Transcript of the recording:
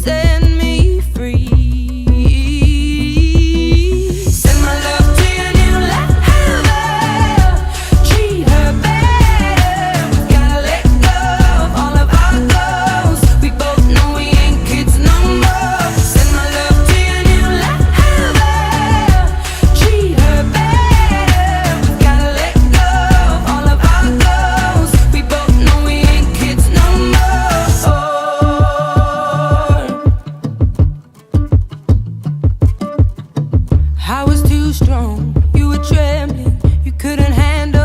set me free. Send my love to your new lover. Treat her better. We gotta let go of all of our goals. We both know we ain't kids no more. Send my love to your new lover. Treat her better. We gotta let go of all of our goals. We both know we ain't kids no more. I was too strong, you were trembling, you couldn't handle